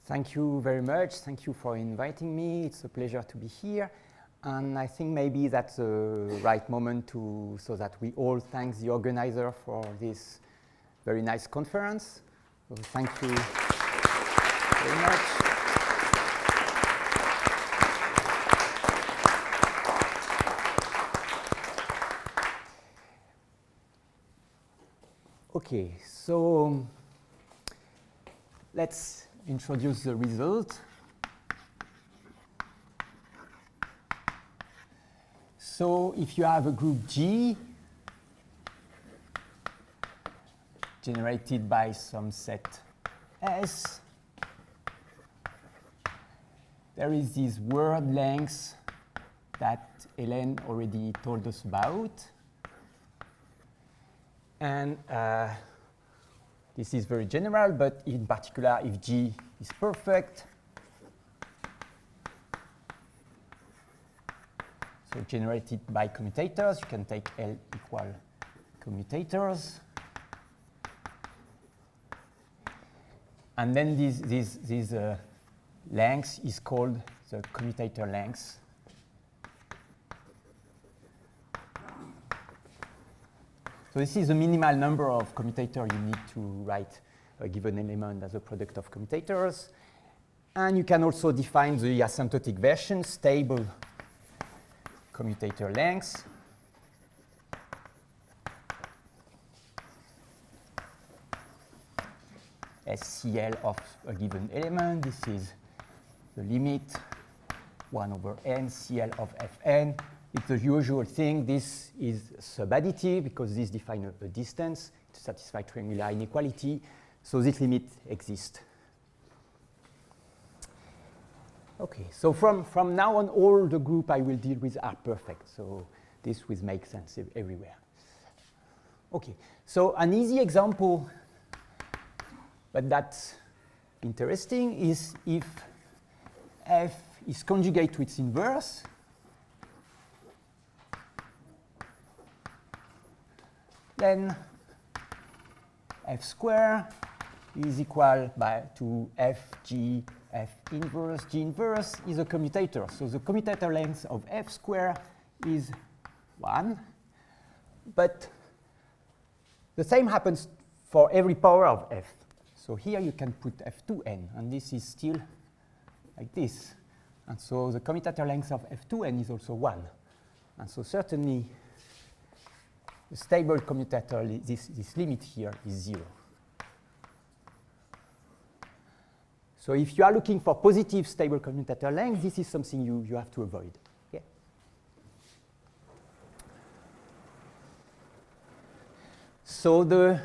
Thank you very much. Thank you for inviting me. It's a pleasure to be here. And I think maybe that's the right moment so that we all thank the organizer for this very nice conference. So thank you very much. Okay, so let's introduce the result. So if you have a group G generated by some set S, there is this word length that Hélène already told us about. And this is very general, but in particular, if G is perfect, so generated by commutators, you can take L equal commutators. And then this length is called the commutator length. So this is the minimal number of commutators you need to write a given element as a product of commutators. And you can also define the asymptotic version, stable commutator length. SCL of a given element. This is the limit 1 over n CL of Fn. It's the usual thing. This is subadditive because this defines a distance to satisfy triangular inequality. So this limit exists. Okay, so from now on, all the group I will deal with are perfect. So this will make sense everywhere. Okay, so an easy example, but that's interesting, is if F is conjugate to its inverse, then F square is equal to Fg F inverse. G inverse is a commutator. So the commutator length of F square is 1. But the same happens for every power of F. So here you can put F2n, and this is still like this. And so the commutator length of F2n is also 1. And so certainly the stable commutator, this limit here is 0. So if you are looking for positive stable commutator length, this is something you have to avoid. Okay? So the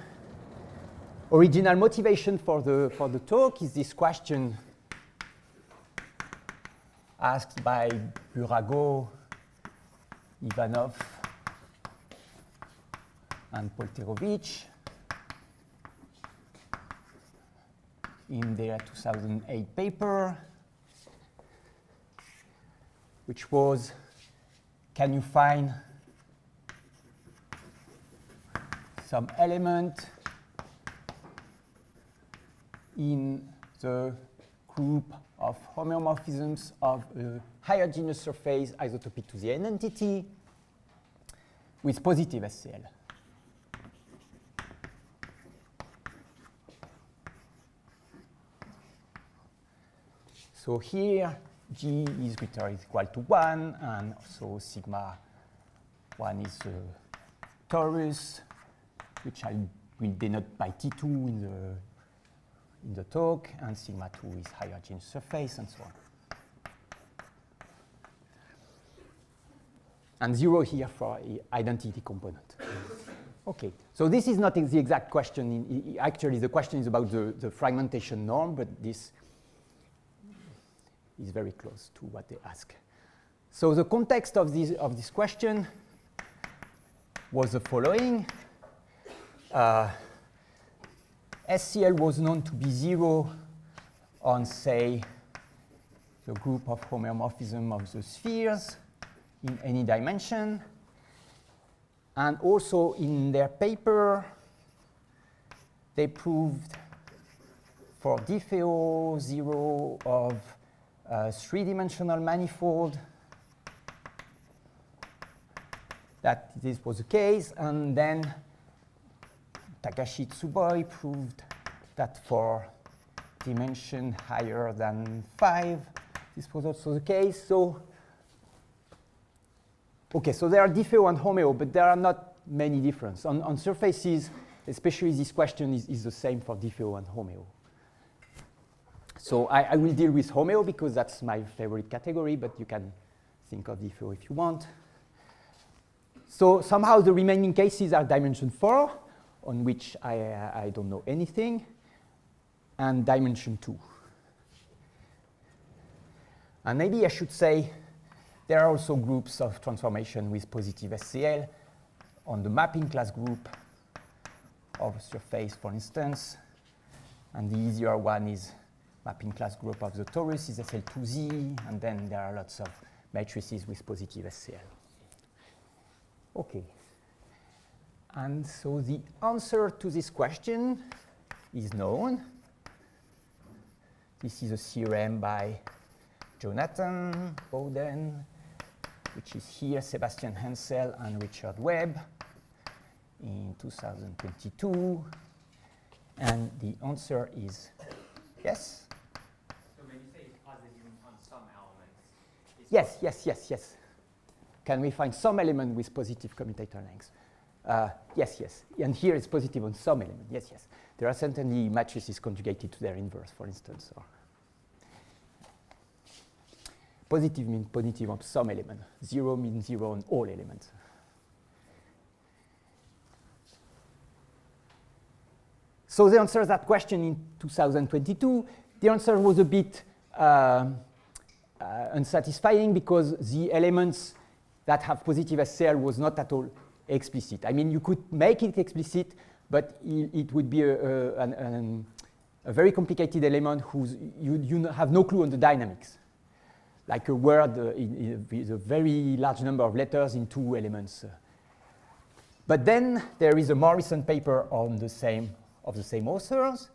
original motivation for the talk is this question asked by Burago, Ivanov, and Polterovich in their 2008 paper, which was, can you find some element in the group of homeomorphisms of a higher genus surface isotopic to the n-entity with positive SCL? So here, G is greater or equal to 1, and so sigma 1 is torus, which I will denote by T2 in the talk, and sigma 2 is higher genus surface, and so on. And 0 here for identity component. Okay, so this is not the exact question. Actually, the question is about the fragmentation norm, but this is very close to what they ask. So the context of this question was the following. SCL was known to be 0 on, say, the group of homeomorphism of the spheres in any dimension. And also in their paper, they proved for Diffeo 0 of a three-dimensional manifold, that this was the case, and then Takashi Tsuboi proved that for dimension higher than 5, this was also the case. So, okay, so there are Diffeo and homeo, but there are not many differences. On surfaces, especially this question is the same for Diffeo and homeo. So I will deal with homeo because that's my favorite category, but you can think of Diffeo if you want. So somehow the remaining cases are dimension 4, on which I don't know anything, and dimension 2. And maybe I should say there are also groups of transformation with positive SCL on the mapping class group of a surface, for instance. And the easier one is mapping class group of the torus is SL2Z, and then there are lots of matrices with positive SCL. Okay. And so the answer to this question is known. This is a theorem by Jonathan, Bowden, which is here, Sebastian Hensel and Richard Webb in 2022. And the answer is yes? So when you say it's positive on some elements, Yes. Can we find some element with positive commutator length? Yes. And here it's positive on some element. Yes. There are certainly matrices conjugated to their inverse, for instance. Or positive means positive on some element. 0 means 0 on all elements. So the answer to that question in 2022, the answer was a bit unsatisfying because the elements that have positive SCL was not at all explicit. I mean, you could make it explicit, but it would be a very complicated element whose you have no clue on the dynamics. Like a word with a very large number of letters in two elements. But then there is a more recent paper on the same authors.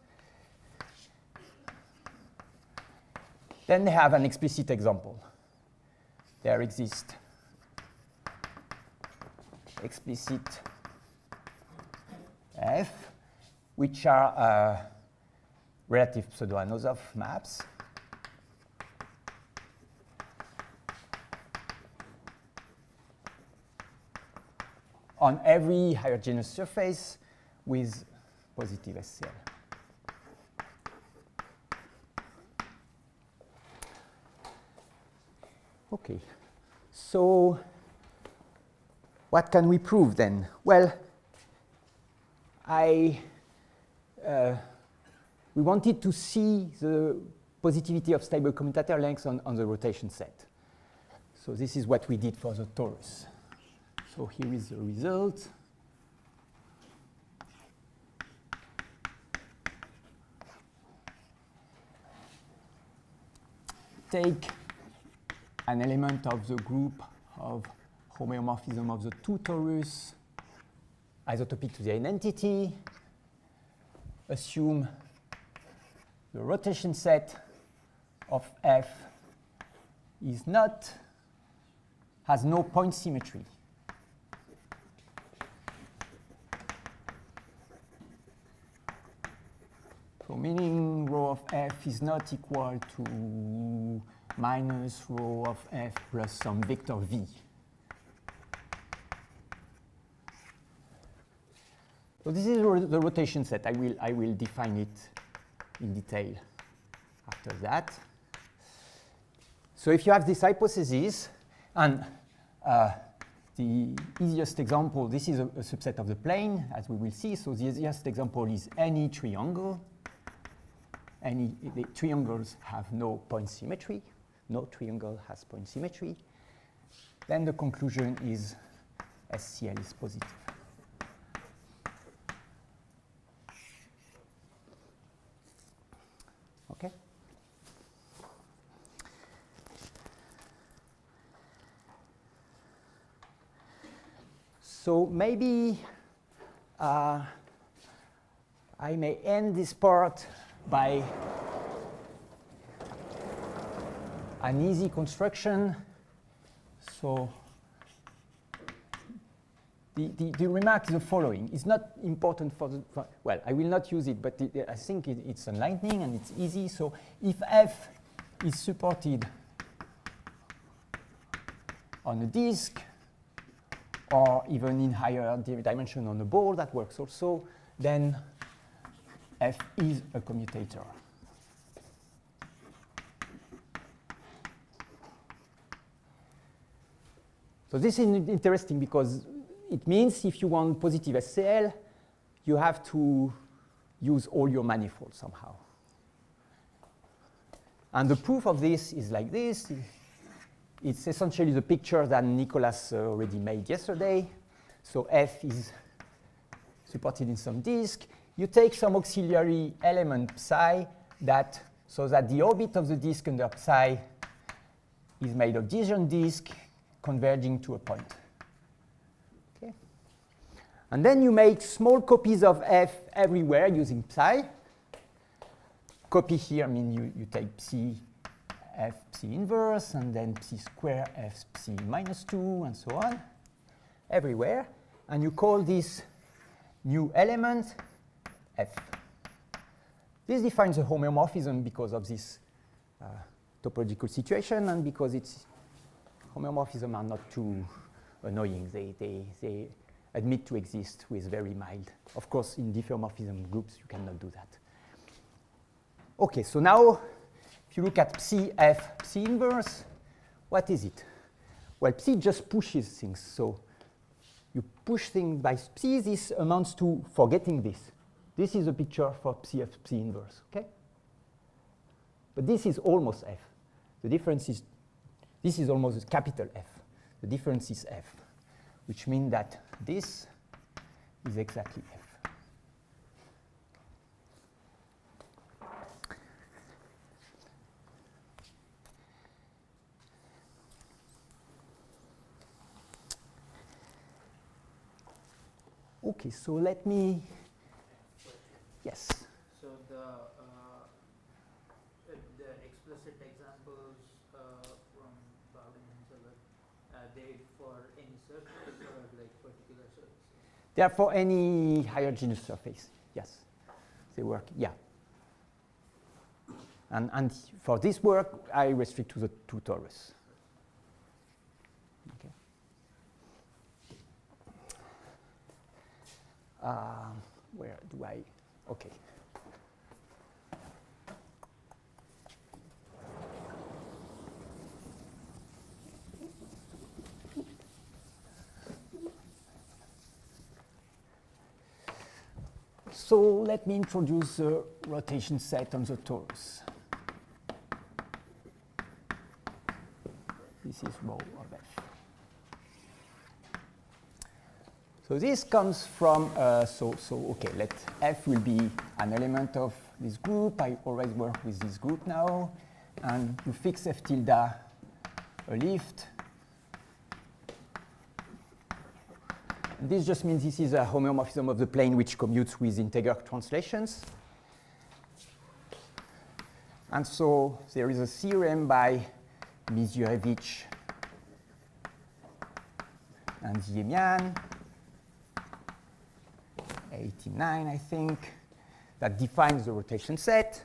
Then they have an explicit example. There exists explicit F, which are relative pseudo-Anosov maps. On every higher genus surface with positive SCL. Okay, so what can we prove then? Well, we wanted to see the positivity of stable commutator lengths on the rotation set. So this is what we did for the torus. So here is the result. Take an element of the group of homeomorphism of the two torus, isotopic to the identity. Assume the rotation set of F has no point symmetry. So meaning rho of F is not equal to minus rho of F plus some vector V. So this is the rotation set. I will define it in detail after that. So if you have this hypothesis, and the easiest example, this is a subset of the plane, as we will see. So the easiest example is any triangle. The triangles have no point symmetry. No triangle has point symmetry. Then the conclusion is SCL is positive. Okay? So maybe I may end this part by an easy construction. So the remark is the following. It's not important well, I will not use it, but I think it's enlightening and it's easy. So if F is supported on a disk, or even in higher dimension on a ball, that works also, then F is a commutator. So this is interesting because it means if you want positive SCL, you have to use all your manifolds somehow. And the proof of this is like this. It's essentially the picture that Nicolas already made yesterday. So F is supported in some disk. You take some auxiliary element psi so that the orbit of the disk under psi is made of disjunct disk converging to a point. Okay. And then you make small copies of F everywhere using psi. Copy here means you take psi F psi inverse, and then psi square F psi minus 2, and so on, everywhere. And you call this new element F. This defines a homeomorphism because of this topological situation, and because homeomorphisms are not too annoying. They admit to exist with very mild. Of course, in diffeomorphism groups, you cannot do that. OK, so now, if you look at psi F psi inverse, what is it? Well, psi just pushes things. So you push things by psi. This amounts to forgetting this. This is a picture for psi F psi inverse. OK? But this is almost F. The difference is this is almost a capital F. The difference is F, which means that this is exactly F. OK, so let me, yes. So the explicit examples from Bowden Hensel, they for any surface or like particular surfaces? They are for any higher genus surface, yes. They work, yeah. And for this work, I restrict to the two torus. Okay. Where do I? OK. So let me introduce the rotation set on the torus. This is rho of F. So this comes from, OK, let F will be an element of this group. I always work with this group now. And you fix F tilde a lift. And this just means this is a homeomorphism of the plane which commutes with integer translations. And so there is a theorem by Mizurevich and Ziemian, 89, I think, that defines the rotation set.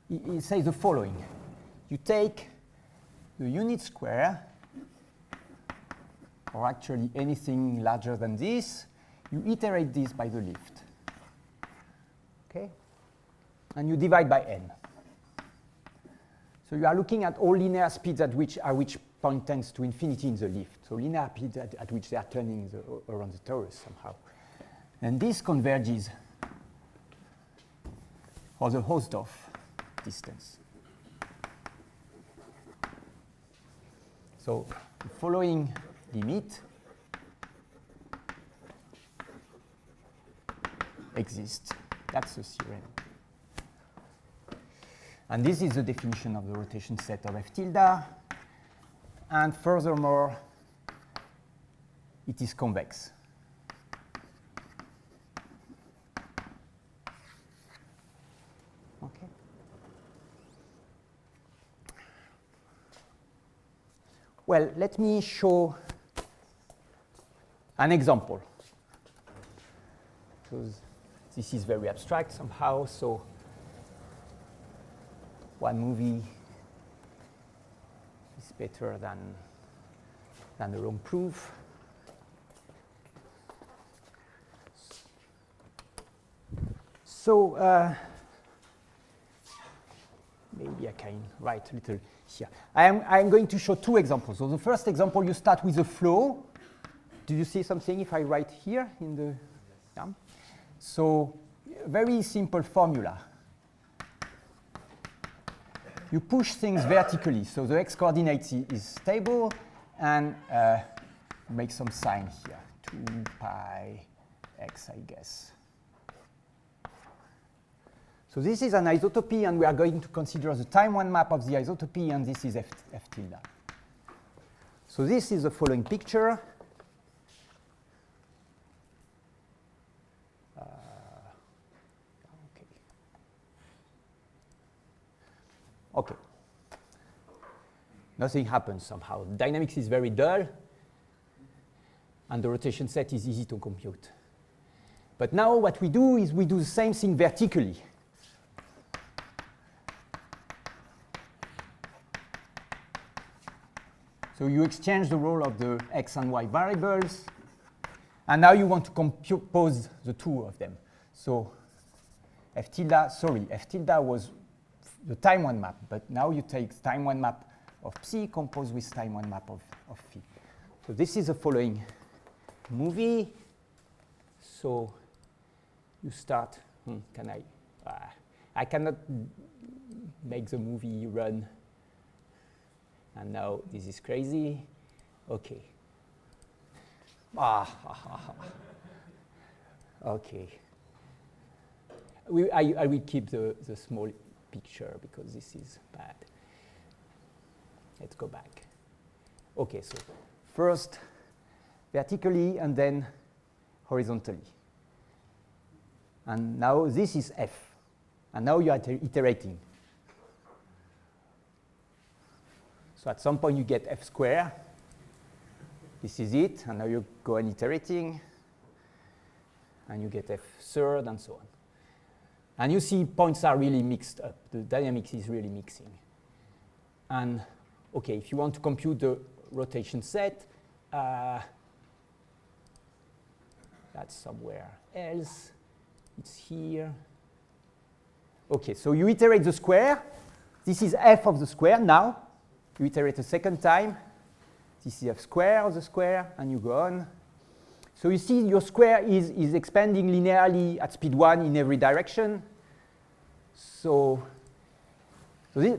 It says the following. You take the unit square, or actually anything larger than this, you iterate this by the lift. Okay? And you divide by n. So you are looking at all linear speeds at which point tends to infinity in the lift. So linear speeds at which they are turning around the torus somehow. And this converges for the Hausdorff distance. So the following limit exists. That's the theorem. And this is the definition of the rotation set of F tilde. And furthermore, it is convex. Okay. Well, let me show an example. So this is very abstract somehow. So one movie is better than the wrong proof. So maybe I can write a little here. I'm going to show two examples. So the first example, you start with a flow. Do you see something if I write here in the? Yeah. So very simple formula. You push things vertically, so the x-coordinate is stable, and make some sign here, 2 pi x, I guess. So this is an isotopy, and we are going to consider the time one map of the isotopy, and this is f tilde. So this is the following picture. Okay. Nothing happens somehow. Dynamics is very dull, and the rotation set is easy to compute. But now what we do is we do the same thing vertically. So you exchange the role of the x and y variables, and now you want to compose the two of them. So f tilde was the time one map, but now you take time one map of psi composed with time one map of phi. So this is the following movie. So you start, I cannot make the movie run. And now this is crazy. Okay. Okay. I will keep the small picture because this is bad. Let's go back. Okay, so first vertically and then horizontally. And now this is f. And now you are iterating. So at some point you get f squared. This is it, and now you go on iterating, and you get f third, and so on. And you see points are really mixed up. The dynamics is really mixing. And okay, if you want to compute the rotation set, that's somewhere else. It's here. Okay, so you iterate the square. This is f of the square now. You iterate a second time. This is f square of the square, and you go on. So you see your square is expanding linearly at speed 1 in every direction. So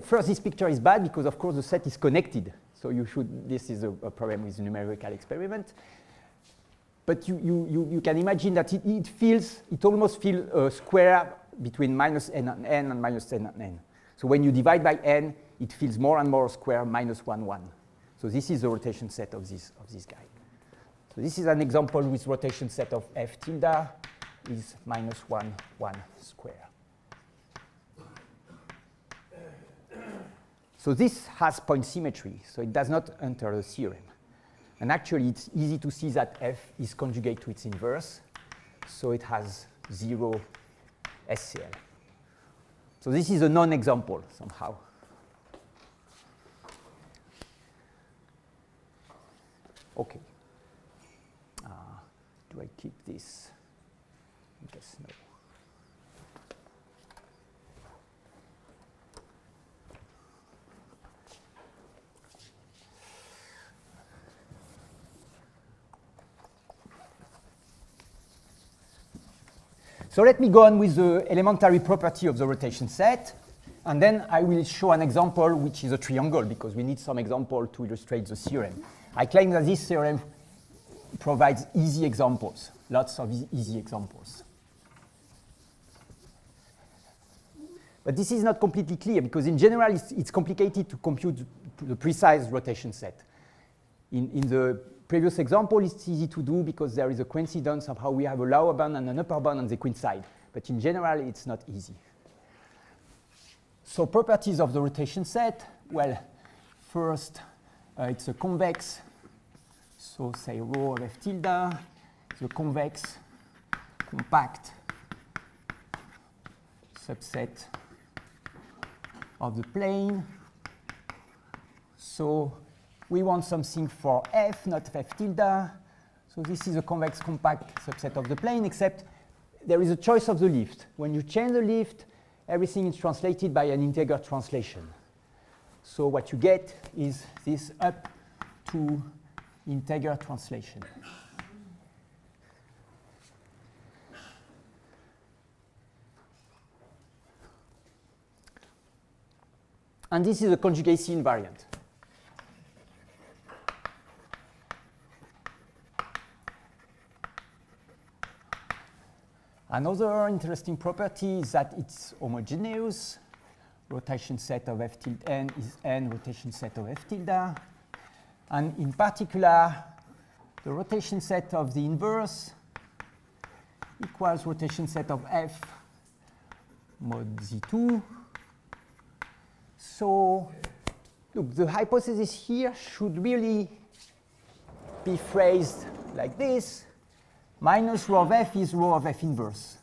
first, this picture is bad because, of course, the set is connected. So you should, this is a problem with the numerical experiment. But you can imagine that it almost feels a square between minus n and n and minus n and n. So when you divide by n, it feels more and more square minus 1, 1. So this is the rotation set of this guy. So this is an example with rotation set of f tilde is minus 1, 1 square. So this has point symmetry, so it does not enter the theorem. And actually, it's easy to see that f is conjugate to its inverse, so it has 0 SCL. So this is a non-example somehow. Okay. Do I keep this? I guess no. So let me go on with the elementary property of the rotation set, and then I will show an example which is a triangle, because we need some example to illustrate the theorem. I claim that this theorem provides easy examples, lots of easy examples. But this is not completely clear, because in general it's complicated to compute the precise rotation set. In the previous example, it's easy to do because there is a coincidence of how we have a lower bound and an upper bound on the coincide. But in general, it's not easy. So properties of the rotation set. Well, first, it's a convex. So say rho of f tilde. It's a convex, compact subset of the plane. So we want something for f, not f tilde. So this is a convex compact subset of the plane, except there is a choice of the lift. When you change the lift, everything is translated by an integer translation. So what you get is this up to integer translation. And this is a conjugacy invariant. Another interesting property is that it's homogeneous. Rotation set of f tilde n is n rotation set of f tilde. And in particular, the rotation set of the inverse equals rotation set of f mod z2. So look, the hypothesis here should really be phrased like this. Minus rho of f is rho of f inverse.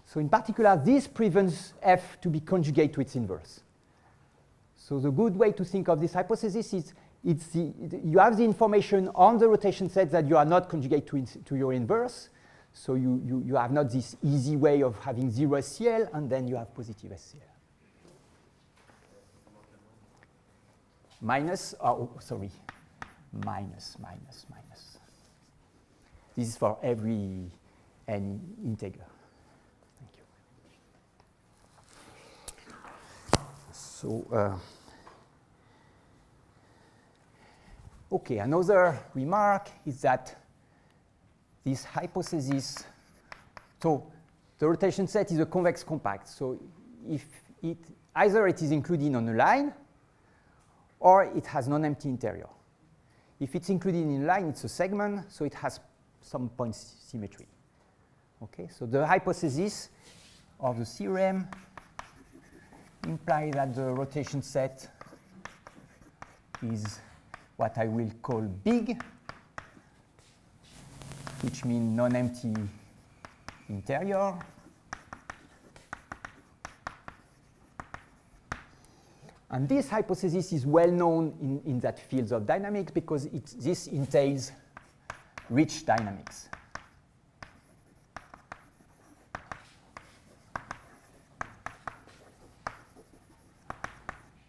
So in particular, this prevents f to be conjugate to its inverse. So the good way to think of this hypothesis is you have the information on the rotation set that you are not conjugate to your inverse. So you have not this easy way of having 0 SCL, and then you have positive SCL. Minus, minus. This is for every n integer. Thank you. So, okay, another remark is that this hypothesis, so the rotation set is a convex compact. So if either it is included on a line or it has non-empty interior. If it's included in a line, it's a segment, so it has some point symmetry. Okay, so the hypothesis of the theorem implies that the rotation set is what I will call big, which means non-empty interior. And this hypothesis is well known in that field of dynamics because this entails rich dynamics.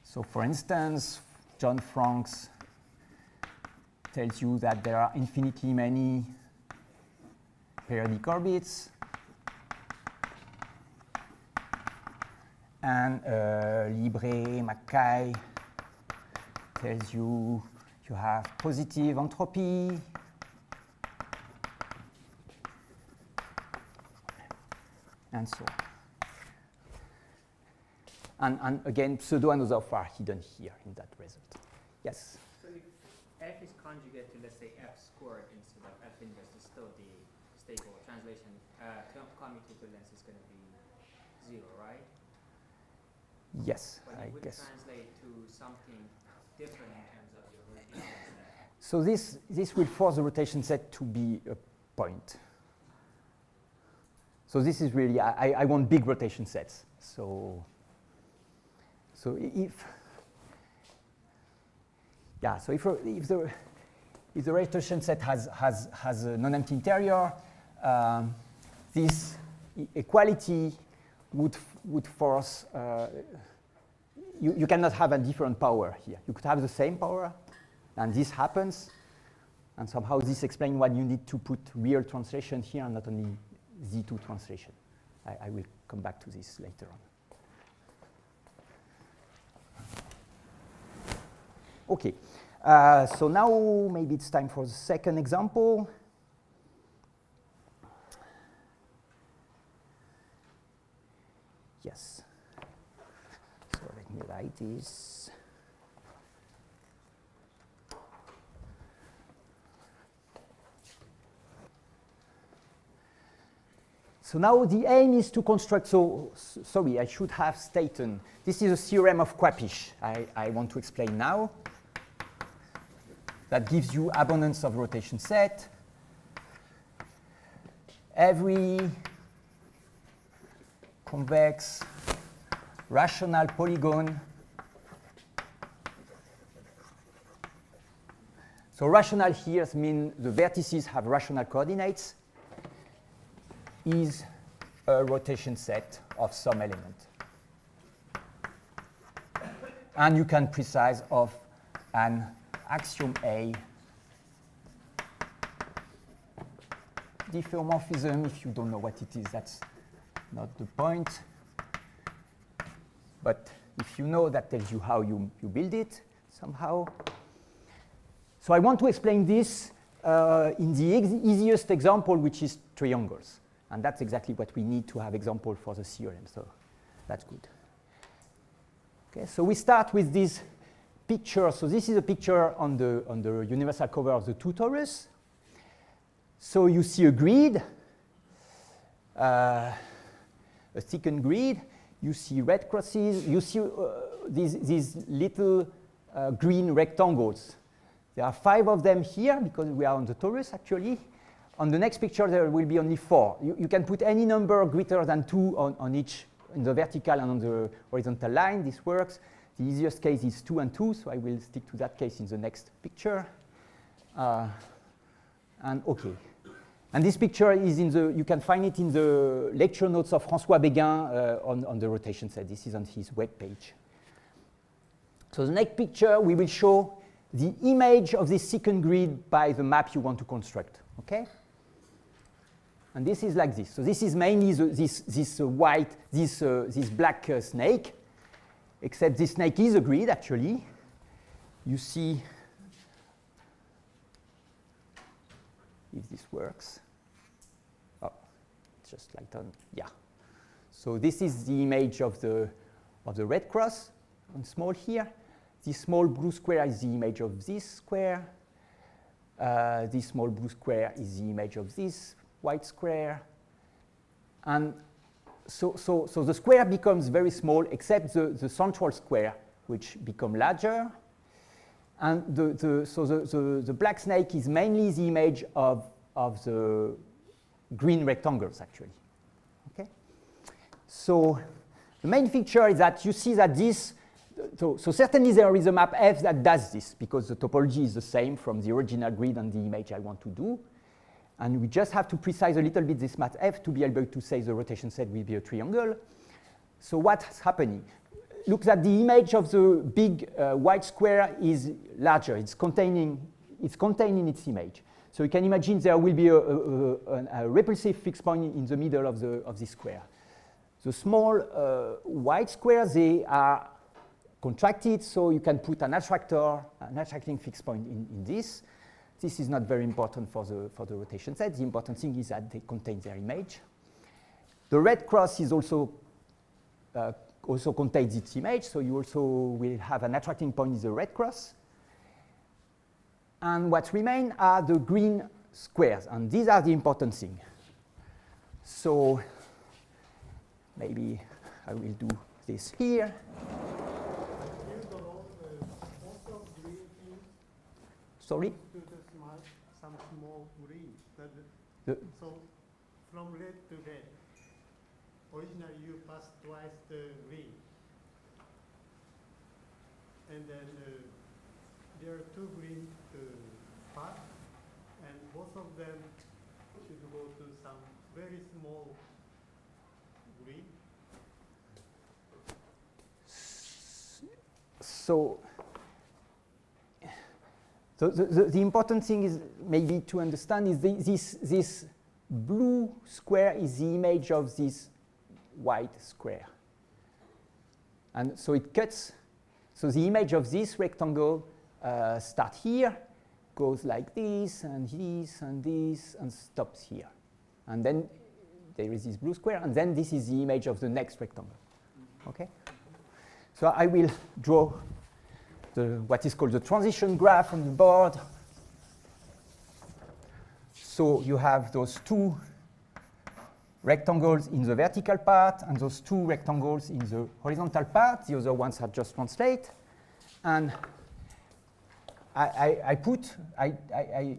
So for instance, John Franks tells you that there are infinitely many periodic orbits. And Libre, Mackay tells you you have positive entropy. And so on. And again, pseudo and other are hidden here in that result. Yes? So if f is conjugate to, let's say, f squared instead of f inverse, is still the stable translation. Commutative length is going to be 0, right? Yes, but I it would guess. translate to something different in terms of your rotation set. So this will force the rotation set to be a point. So this is really, I want big rotation sets. So if the rotation set has a non-empty interior, this equality would force, you cannot have a different power here. You could have the same power, and this happens, and somehow this explains why you need to put real translation here and not only Z2 translation. I will come back to this later on. Okay, so now maybe it's time for the second example. Yes. So let me write this. So now the aim is to construct, sorry, I should have stated, this is a theorem of Quappish I want to explain now. That gives you abundance of rotation set. Every convex rational polygon. So rational here means the vertices have rational coordinates, is a rotation set of some element. And you can precise of an axiom A diffeomorphism. If you don't know what it is, that's not the point. But if you know, that tells you how you build it somehow. So I want to explain this in the easiest example, which is triangles. And that's exactly what we need to have example for the theorem. So that's good. Okay, so we start with this picture. So this is a picture on the universal cover of the two Torus. So you see a grid, a thickened grid. You see red crosses. You see these little green rectangles. There are 5 of them here because we are on the Torus actually. On the next picture, there will be only 4. You can put any number greater than 2 on each, in the vertical and on the horizontal line. This works. The easiest case is 2 and 2, so I will stick to that case in the next picture. And OK. And this picture is in the, you can find it in the lecture notes of François Béguin on the rotation set. This is on his web page. So the next picture, we will show the image of this second grid by the map you want to construct. Okay? And this is like this. So this is mainly this black snake, except this snake is a grid, actually. You see, if this works. Oh, it's just like that. Yeah. So this is the image of the red cross on small here. This small blue square is the image of this square. This small blue square is the image of this white square. And so the square becomes very small, except the central square, which become larger. And the black snake is mainly the image of the green rectangles, actually. Okay? So the main feature is that you see that this, so certainly there is a map F that does this, because the topology is the same from the original grid and the image I want to do. And we just have to precise a little bit this map F to be able to say the rotation set will be a triangle. So what's happening? Look that the image of the big white square is larger. It's contained in its image. So you can imagine there will be a repulsive fixed point in the middle of this square. The small white squares, they are contracted, so you can put an attracting fixed point in this. This is not very important for the rotation set. The important thing is that they contain their image. The red cross is also contains its image, so you also will have an attracting point in the red cross. And what remain are the green squares, and these are the important thing. So maybe I will do this here. Sorry? Some small green. So from red to red, originally you pass twice the green. And then there are 2 green paths, and both of them should go to some very small green. So the important thing is maybe to understand is this blue square is the image of this white square. And so it cuts. So the image of this rectangle starts here, goes like this, and this, and this, and stops here. And then there is this blue square, and then this is the image of the next rectangle. Okay? So I will draw what is called the transition graph on the board. So you have those 2 rectangles in the vertical part and those 2 rectangles in the horizontal part. The other ones are just translate. And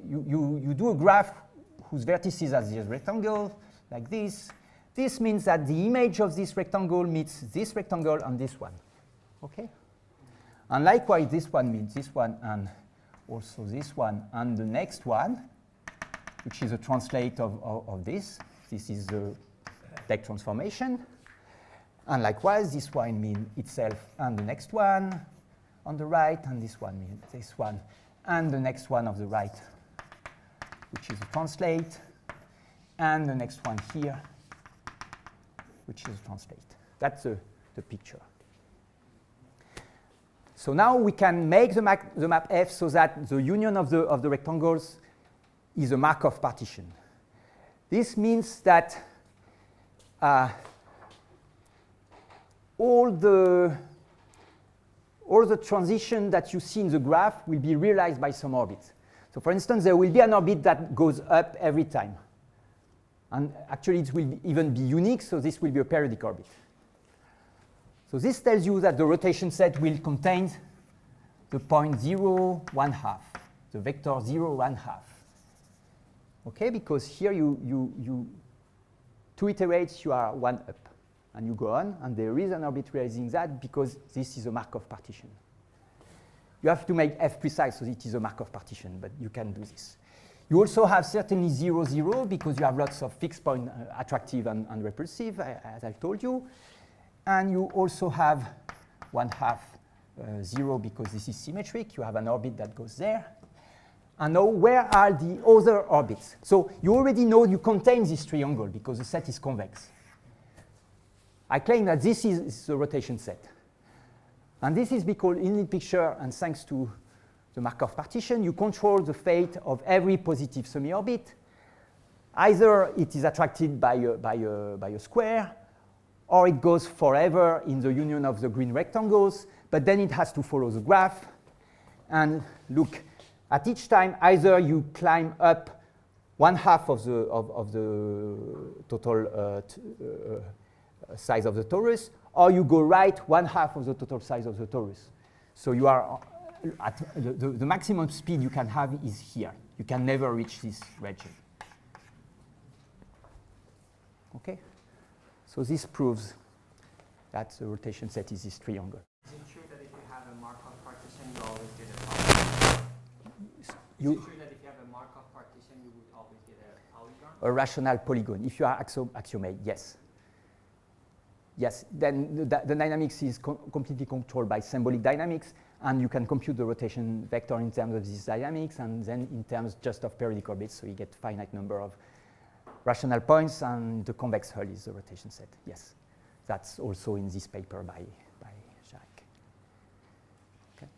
you do a graph whose vertices are this rectangle, like this. This means that the image of this rectangle meets this rectangle and this one. Okay? And likewise, this one meets this one and also this one and the next one, which is a translate of this. This is the deck transformation. And likewise, this one means itself and the next one on the right, and this one means this one and the next one of the right, which is a translate, and the next one here, which is a translate. That's the picture. So now we can make the map F so that the union of the rectangles is a Markov partition. This means that all the transition that you see in the graph will be realized by some orbits. So for instance, there will be an orbit that goes up every time. And actually, it will even be unique, so this will be a periodic orbit. So this tells you that the rotation set will contain the point 0, 1/2, the vector 0, 1/2. Okay, because here you 2 iterates, you are 1 up. And you go on, and there is an orbit realizing that because this is a Markov partition. You have to make F precise, so it is a Markov partition, but you can do this. You also have certainly 0, 0, because you have lots of fixed point attractive and repulsive, as I told you. And you also have 1/2 0, because this is symmetric. You have an orbit that goes there. And now, where are the other orbits? So you already know you contain this triangle, because the set is convex. I claim that this is the rotation set. And this is because in the picture, and thanks to the Markov partition, you control the fate of every positive semi-orbit. Either it is attracted by a square, or it goes forever in the union of the green rectangles, but then it has to follow the graph. And look, at each time, either you climb up 1/2 of the total size of the torus, or you go right 1/2 of the total size of the torus. So you are at the maximum speed you can have is here. You can never reach this region. Okay? So this proves that the rotation set is this triangle. Is it true that if you have a Markov partition, you always get a polygon? Is it true that if you have a Markov partition, you would always get a polygon? A rational polygon. If you are axiomate, yes. Yes, then the dynamics is completely controlled by symbolic dynamics, and you can compute the rotation vector in terms of these dynamics, and then in terms just of periodic orbits, so you get finite number of rational points, and the convex hull is the rotation set. Yes, that's also in this paper by Jacques. Okay.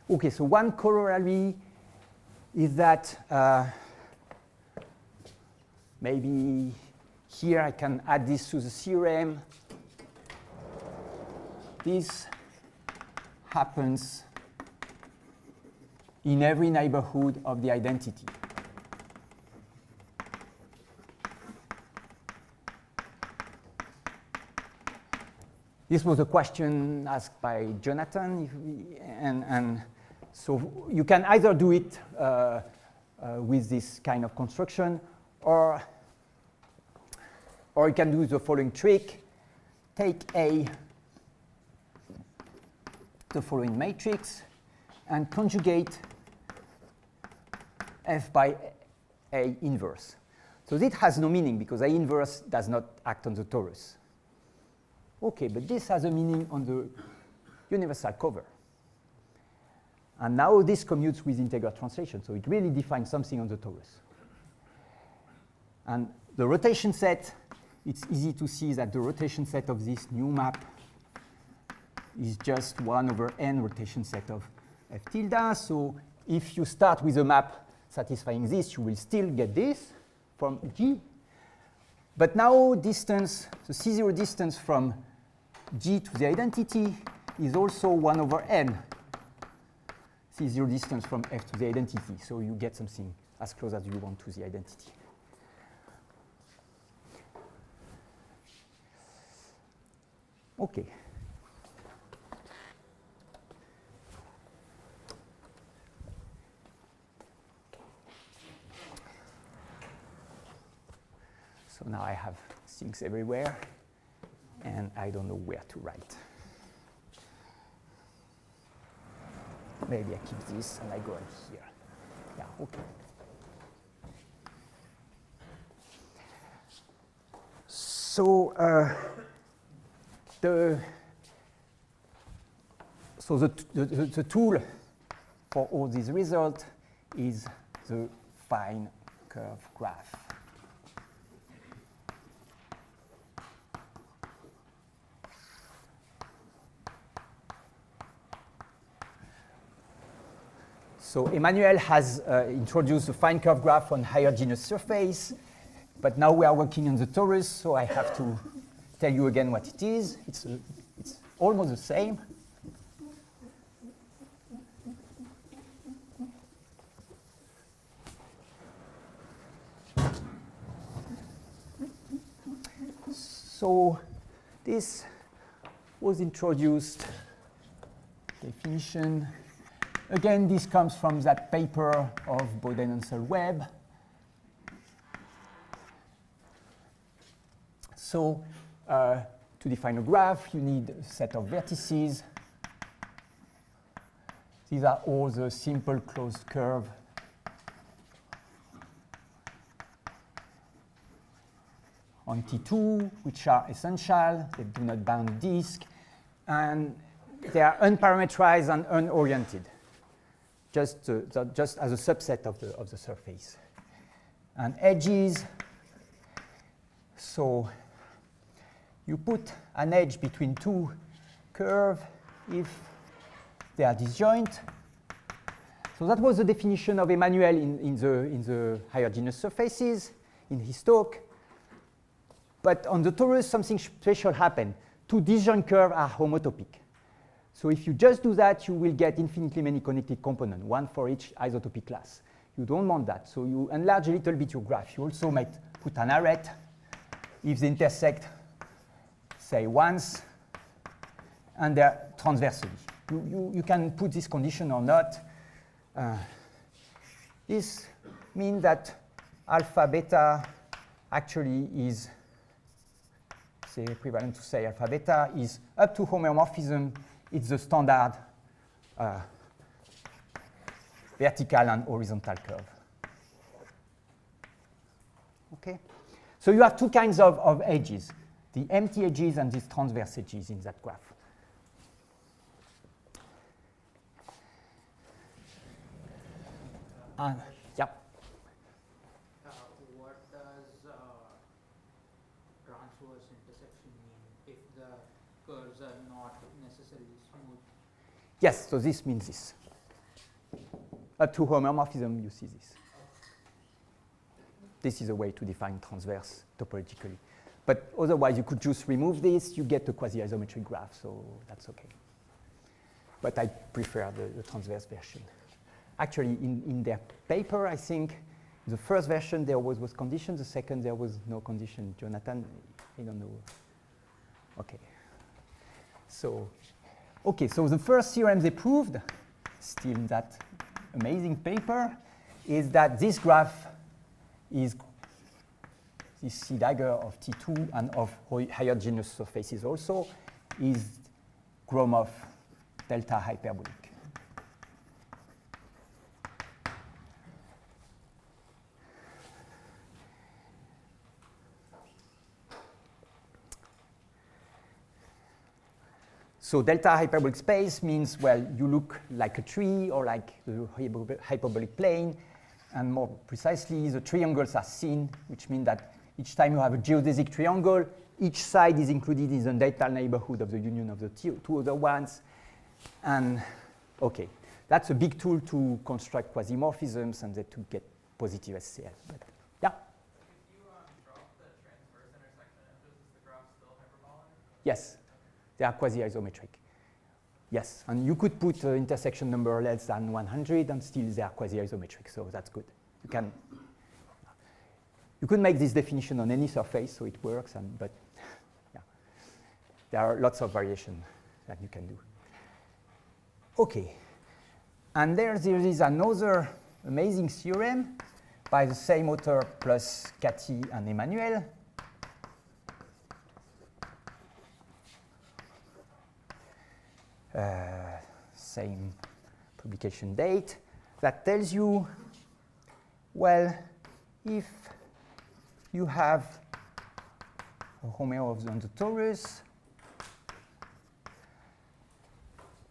Okay, so one corollary is that maybe here I can add this to the theorem. This happens in every neighborhood of the identity. This was a question asked by Jonathan, and so you can either do it with this kind of construction, or you can do the following trick. Take the following matrix and conjugate F by A inverse. So this has no meaning because A inverse does not act on the torus. Okay, but this has a meaning on the universal cover. And now this commutes with integral translation, so it really defines something on the torus. And the rotation set, it's easy to see that the rotation set of this new map is just 1/n rotation set of F tilde. So if you start with a map satisfying this, you will still get this from G. But now distance, the C0 distance from G to the identity is also 1/n the zero distance from F to the identity. So you get something as close as you want to the identity. Okay. So now I have things everywhere, and I don't know where to write. Maybe I keep this and I go in here. Yeah, okay. So the tool for all these results is the fine curve graph. So Emmanuel has introduced the fine curve graph on higher genus surface, but now we are working on the torus, so I have to tell you again what it is. It's almost the same. So this was introduced, definition. Again, this comes from that paper of Bowden Hensel-Webb. So to define a graph, you need a set of vertices. These are all the simple closed curve on T2, which are essential. They do not bound disk. And they are unparameterized and unoriented, just as a subset of the surface. And edges, so you put an edge between two curves if they are disjoint. So that was the definition of Emmanuel in the higher genus surfaces in his talk. But on the torus, something special happened. Two disjoint curves are homotopic. So if you just do that, you will get infinitely many connected components, one for each isotopic class. You don't want that. So you enlarge a little bit your graph. You also might put an arête if they intersect, say, once, and they're transversally. You can put this condition or not. This means that alpha beta actually is, say, equivalent to say alpha beta is up to homeomorphism. It's the standard vertical and horizontal curve. Okay? So you have two kinds of edges, the empty edges and these transverse edges in that graph. Yeah. What does transverse intersection mean if the curves are not necessarily smooth? Yes, so this means this. Up to homeomorphism, you see this. This is a way to define transverse topologically. But otherwise, you could just remove this, you get a quasi-isometric graph, so that's okay. But I prefer the transverse version. Actually, in their paper, I think, the first version there was condition, the second there was no condition. Jonathan, I don't know. Okay. So the first theorem they proved, still in that amazing paper, is that this graph is this C dagger of T2 and of higher genus surfaces also is Gromov delta hyperbolic. So delta hyperbolic space means, well, you look like a tree or like the hyperbolic plane, and more precisely, the triangles are seen, which means that each time you have a geodesic triangle, each side is included in the delta neighborhood of the union of the two other ones. And okay, that's a big tool to construct quasimorphisms and then to get positive SCL. But, yeah? If you drop the transverse intersection edges, is the graph still hyperbolic? Yes. They are quasi-isometric. Yes, and you could put intersection number less than 100 and still they are quasi-isometric, so that's good. You could make this definition on any surface, so it works, but yeah, there are lots of variations that you can do. Okay, and there is another amazing theorem by the same author plus Cathy and Emmanuel. Same publication date, that tells you, well, if you have a homeomorphism on the torus,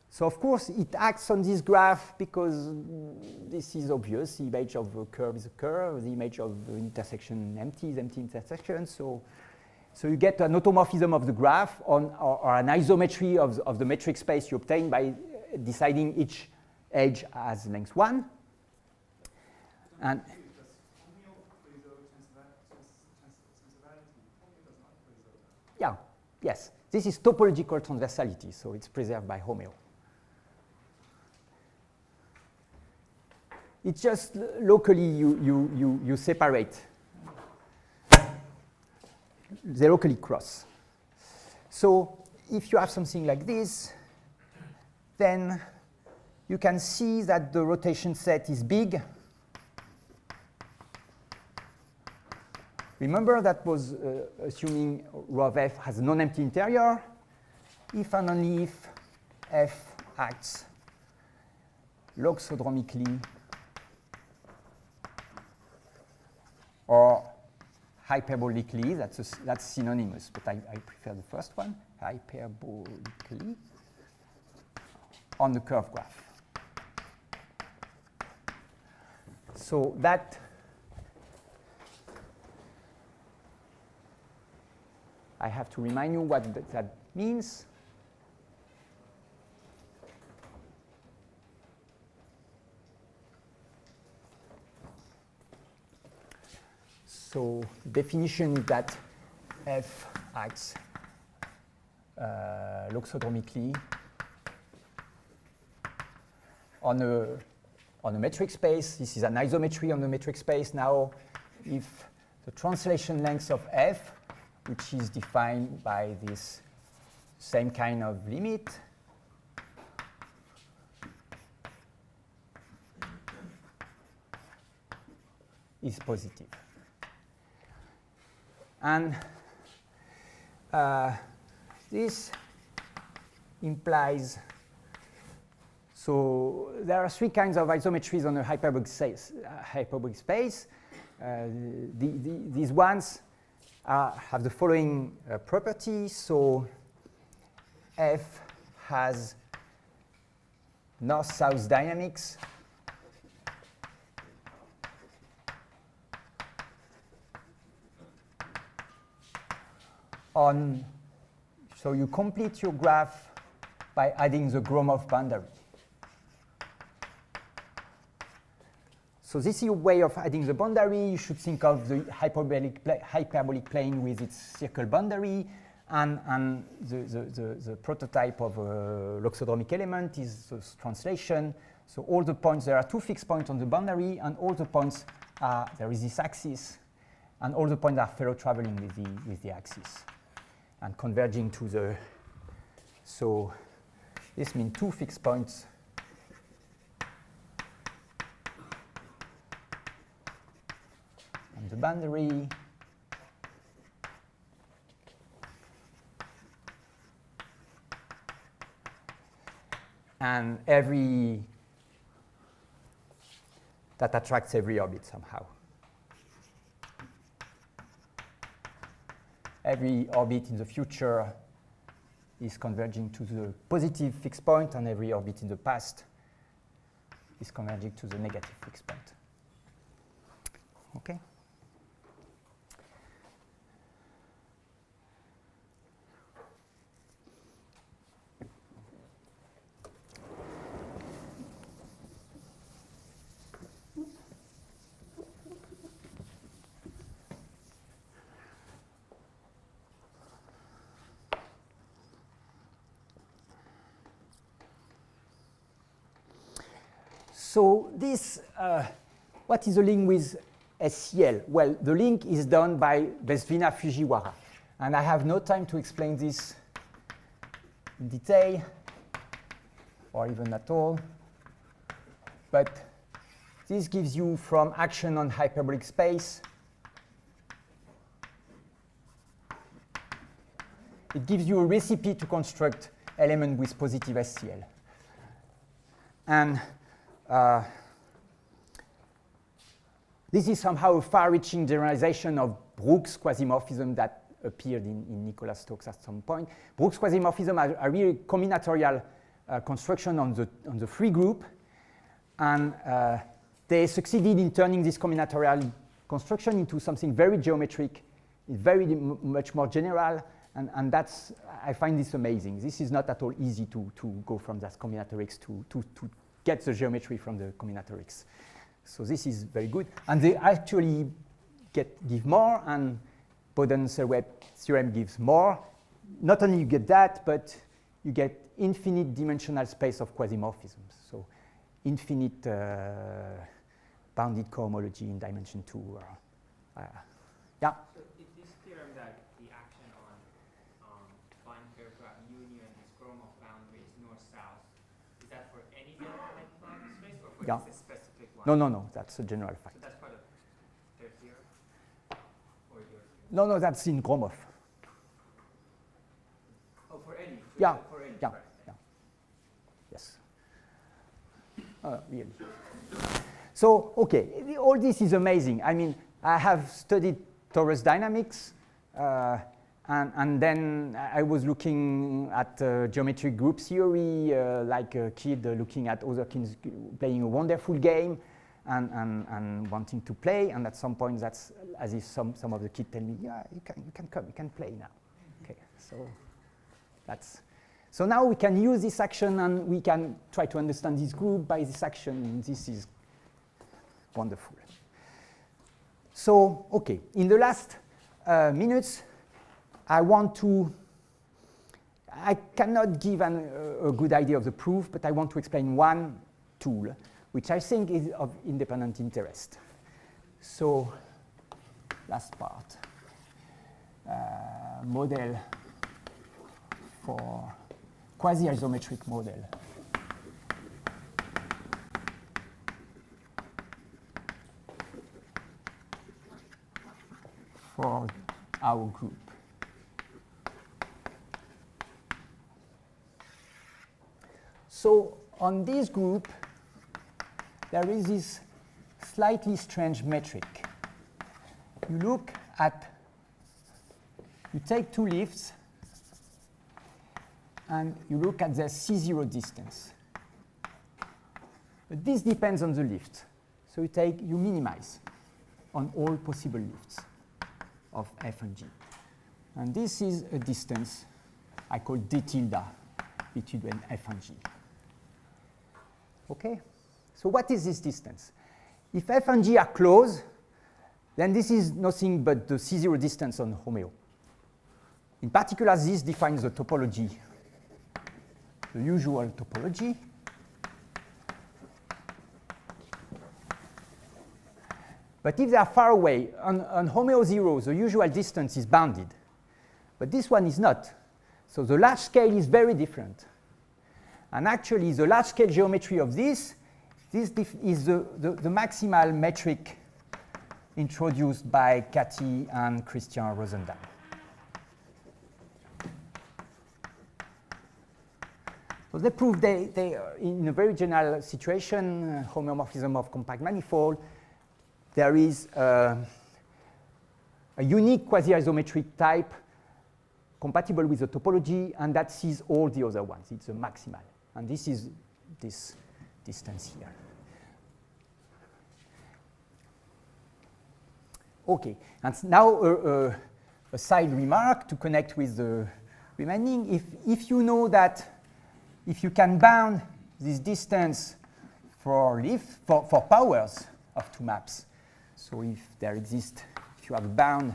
so of course it acts on this graph because this is obvious. The image of a curve is a curve, the image of the intersection empty is empty intersection. So you get an automorphism of the graph or an isometry of the metric space you obtain by deciding each edge as length 1. And yeah, yes, this is topological transversality, so it's preserved by homeo. It's just locally you separate. They locally cross. So if you have something like this, then you can see that the rotation set is big. Remember that was assuming rho of f has a non-empty interior. If and only if f acts loxodromically or hyperbolically, that's synonymous, but I prefer the first one, hyperbolically, on the curve graph. So that I have to remind you what that means. So the definition is that f acts loxodromically on a metric space. This is an isometry on the metric space. Now, if the translation length of f, which is defined by this same kind of limit, is positive. And this implies, so there are three kinds of isometries on a hyperbolic space. These ones have the following property. So f has north-south dynamics so you complete your graph by adding the Gromov boundary. So this is your way of adding the boundary. You should think of the hyperbolic plane with its circle boundary, and the prototype of a loxodromic element is the translation. So all the points, there are two fixed points on the boundary, and all the points are, there is this axis, and all the points are fellow traveling with the axis and converging to the, so this means two fixed points on the boundary, and that attracts every orbit somehow. Every orbit in the future is converging to the positive fixed point, and every orbit in the past is converging to the negative fixed point. Okay? So this, what is the link with SCL? Well, the link is done by Vesvina Fujiwara. And I have no time to explain this in detail, or even at all. But this gives you from action on hyperbolic space. It gives you a recipe to construct element with positive SCL. And this is somehow a far-reaching generalization of Brooks quasimorphism that appeared in Nicholas Stokes at some point. Brooks quasimorphism are really combinatorial construction on the free group, and they succeeded in turning this combinatorial construction into something very geometric, very much more general, and that's, I find this amazing. This is not at all easy to go from that combinatorics to get the geometry from the combinatorics. So this is very good, and they actually give more, and Bowden Hensel-Webb theorem gives more. Not only you get that, but you get infinite dimensional space of quasimorphisms. So infinite bounded cohomology in dimension 2. Yeah. So is this theorem that the action on fine curve graph union is Gromov boundaries north-south, is that for any general type of space or for this specific one? No, that's a general fact. So that's part of their theorem? Or your theorem? No, that's in Gromov. Oh, for any? Yeah, For any, yeah, right. yeah. Yes. Really. So, okay, all this is amazing. I mean, I have studied torus dynamics, and then I was looking at geometric group theory, like a kid looking at other kids playing a wonderful game and wanting to play. And at some point, that's as if some of the kids tell me, yeah, you can come, you can play now. Okay, so now we can use this action, and we can try to understand this group by this action. And this is wonderful. So, okay, in the last minutes, I cannot give a good idea of the proof, but I want to explain one tool, which I think is of independent interest. So, last part, model for quasi-isometric model. For our group. So on this group, there is this slightly strange metric. You take two lifts, and you look at their C0 distance. But this depends on the lift. So you minimize on all possible lifts of f and g. And this is a distance I call d tilde between f and g. Okay? So what is this distance? If f and g are close, then this is nothing but the C0 distance on Homeo. In particular, this defines the topology, the usual topology. But if they are far away, on Homeo 0, the usual distance is bounded. But this one is not. So the large scale is very different. And actually, the large scale geometry of this is the maximal metric introduced by Cathy and Christian Rosendahl. So they prove they in a very general situation, homeomorphism of compact manifold, there is a unique quasi-isometric type compatible with the topology, and that sees all the other ones. It's a maximal. And this is this distance here. Okay, and now a side remark to connect with the remaining. If you know that if you can bound this distance for powers of two maps, so if there exists, if you have a bound,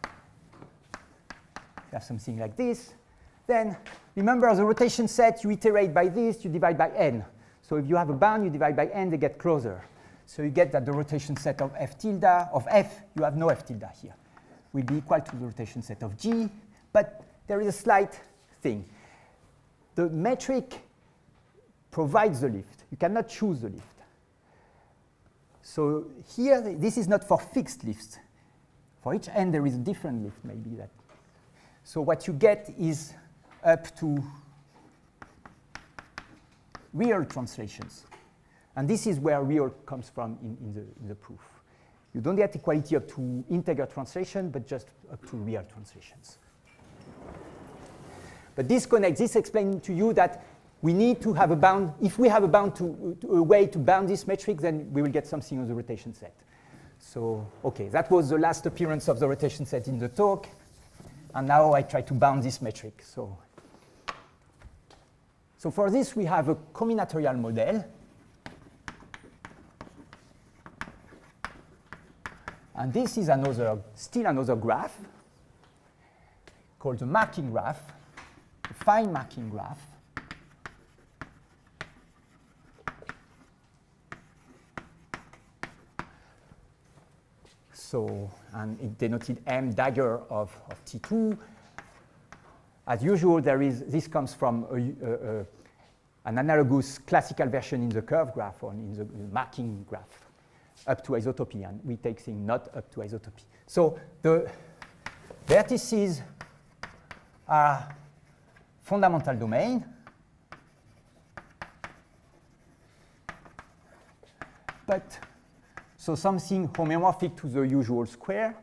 you have something like this, then remember the rotation set, you iterate by this, you divide by n. So if you have a bound, you divide by n, they get closer. So you get that the rotation set of f tilde, of f, you have no f tilde here, will be equal to the rotation set of G. But there is a slight thing. The metric provides the lift. You cannot choose the lift. So here, this is not for fixed lifts. For each n, there is a different lift, maybe that. So what you get is up to real translations. And this is where real comes from in the proof. You don't get equality up to integer translation, but just up to real translations. But this connects, this explains to you that we need to have a bound. If we have a bound to a way to bound this metric, then we will get something on the rotation set. So, okay, that was the last appearance of the rotation set in the talk. And now I try to bound this metric. So for this, we have a combinatorial model. And this is still another graph called the marking graph, the fine marking graph. So, and it denoted M dagger of T2. As usual, this comes from an analogous classical version in the curve graph or in the marking graph up to isotopy, and we take things not up to isotopy. So the vertices are fundamental domain, but so something homeomorphic to the usual square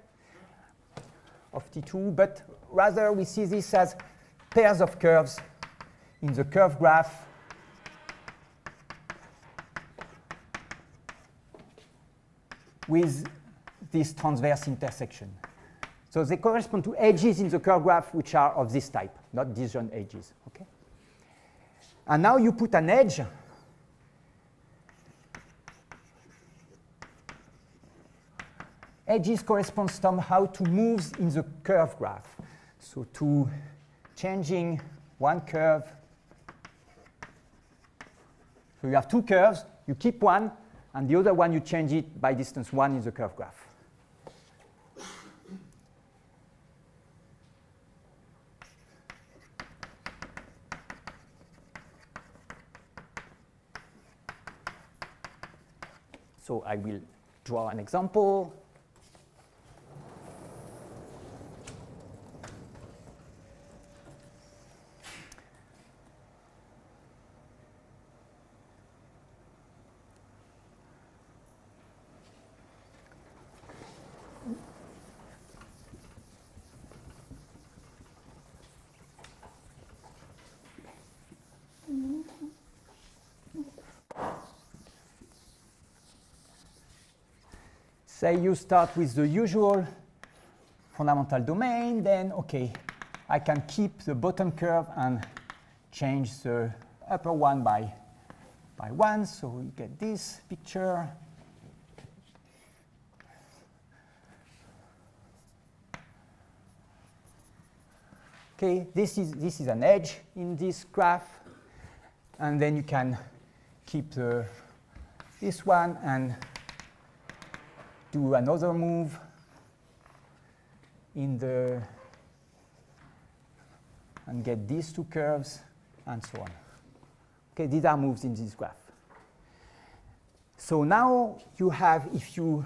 of T2, but rather we see this as pairs of curves in the curve graph with this transverse intersection. So they correspond to edges in the curve graph which are of this type, not disjoint edges. Okay? And now you put an edge edges correspond somehow to moves in the curve graph. So to changing one curve. So you have two curves, you keep one, and the other one you change it by distance 1 in the curve graph. So I will draw an example. Say you start with the usual fundamental domain, then, okay, I can keep the bottom curve and change the upper one by 1. So we get this picture. Okay, this is an edge in this graph. And then you can keep this one and do another move in and get these two curves and so on. Okay, these are moves in this graph. So now you have, if you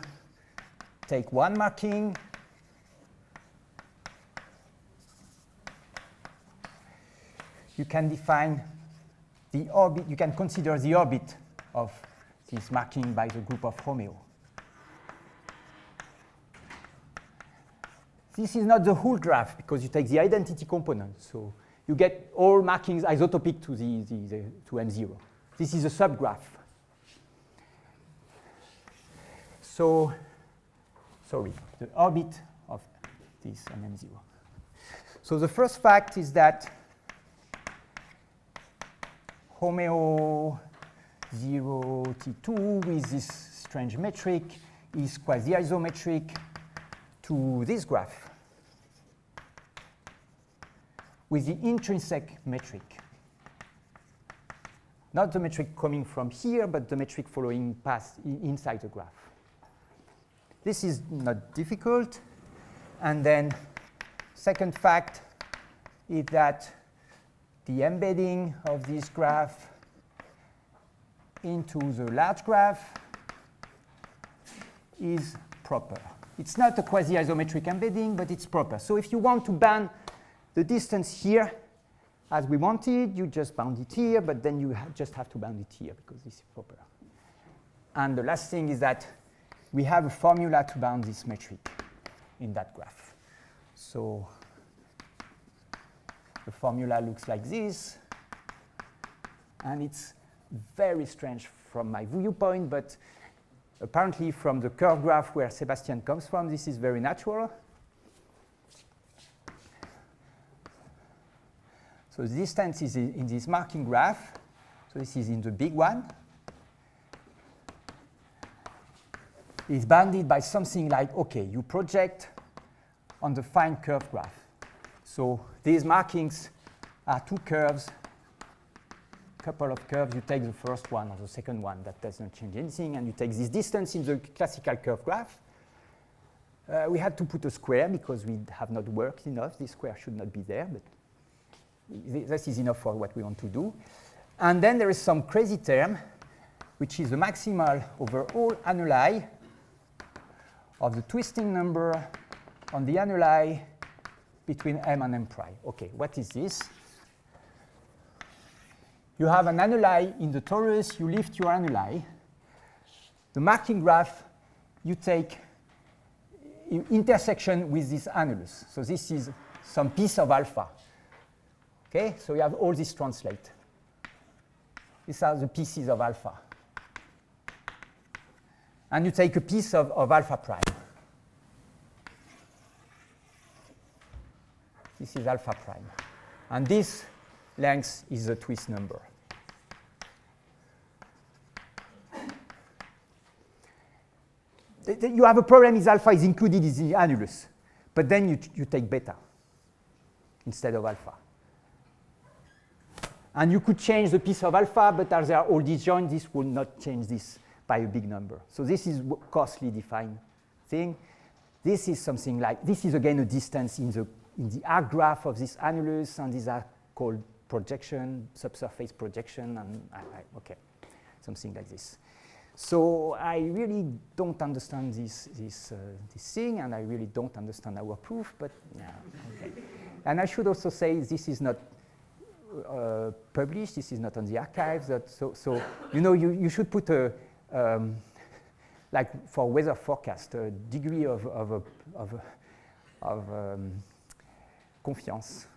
take one marking, you can define the orbit, you can consider the orbit of this marking by the group of Romeo. This is not the whole graph because you take the identity component. So you get all markings isotopic to to M0. This is a subgraph. So, sorry, the orbit of this on M0. So the first fact is that Homeo 0 T2 with this strange metric is quasi-isometric to this graph with the intrinsic metric Not the metric coming from here, but the metric following past inside the graph. This is not difficult. And then second fact is that the embedding of this graph into the large graph is proper. It's not a quasi-isometric embedding, but it's proper. So if you want to bound the distance here as we wanted, you just bound it here, but then you just have to bound it here because this is proper. And the last thing is that we have a formula to bound this metric in that graph. So the formula looks like this, and it's very strange from my viewpoint, but apparently from the curve graph where Sebastian comes from, this is very natural. So the distance is in this marking graph. So this is in the big one. It's bounded by something like, OK, you project on the fine curve graph. So these markings are two curves, couple of curves. You take the first one or the second one. That doesn't change anything. And you take this distance in the classical curve graph. We had to put a square because we have not worked enough. This square should not be there, but this is enough for what we want to do. And then there is some crazy term, which is the maximal over all annuli of the twisting number on the annuli between m and m prime. OK, what is this? You have an annuli in the torus. You lift your annuli. The marking graph, you take intersection with this annulus. So this is some piece of alpha. Okay, so you have all this translate. These are the pieces of alpha. And you take a piece of alpha prime. This is alpha prime. And this length is the twist number. You have a problem is alpha is included in the annulus. But then you take beta instead of alpha. And you could change the piece of alpha, but as they are all disjoint, this will not change this by a big number. So this is a coarsely defined thing. This is something like, this is again a distance in the arc graph of this annulus, and these are called projection, subsurface projection, and OK, something like this. So I really don't understand this thing, and I really don't understand our proof, but yeah, OK. And I should also say this is not published. This is not on the archives. So you know, you should put a like for weather forecast a degree of confiance.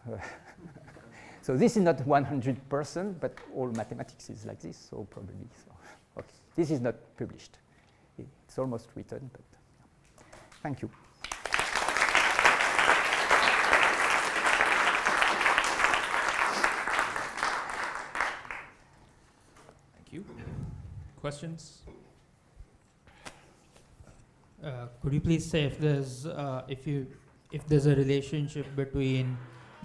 So this is not 100%, but all mathematics is like this. So probably. So okay, this is not published. It's almost written, but yeah. Thank you. Questions? Could you please say if there's if there's a relationship between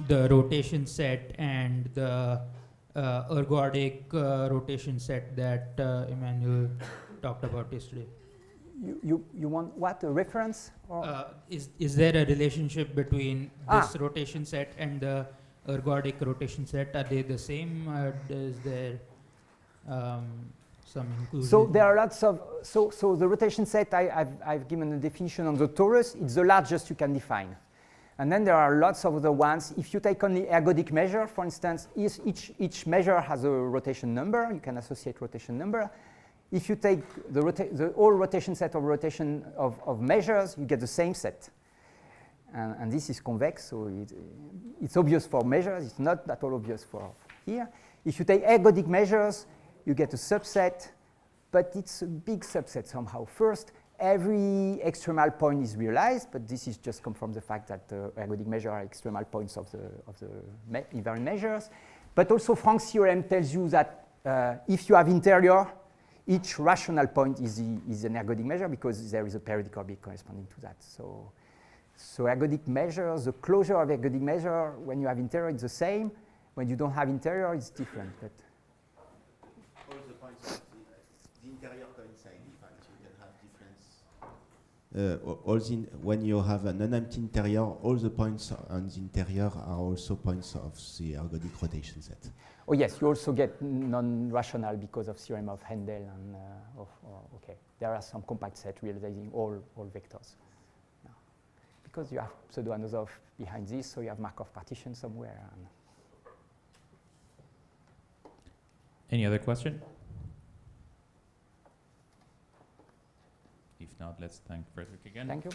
the rotation set and the ergodic rotation set that Emmanuel talked about yesterday? You want what, a reference? Or? Is there a relationship between this rotation set and the ergodic rotation set? Are they the same? Is there some inclusion? So there are lots of, so the rotation set, I've given a definition on the torus. It's the largest you can define. And then there are lots of other ones. If you take only ergodic measure, for instance, each measure has a rotation number. You can associate rotation number. If you take the whole rotation set of measures, you get the same set. And this is convex, so it's obvious for measures. It's not at all obvious for here. If you take ergodic measures, you get a subset, but it's a big subset somehow. First, every extremal point is realized, but this is just come from the fact that the ergodic measures are extremal points of the invariant measures. But also Frank's theorem tells you that if you have interior, each rational point is an ergodic measure because there is a periodic orbit corresponding to that. So ergodic measures, the closure of ergodic measure, when you have interior, it's the same. When you don't have interior, it's different. But when you have an unempty interior, all the points on the interior are also points of the ergodic rotation set. Oh yes, you also get non-rational because of theorem of Hensel and okay. There are some compact set realizing all vectors. No. Because you have pseudo-Anosov behind this, so you have Markov partition somewhere. And any other question? If not, let's thank Frédéric again. thank you.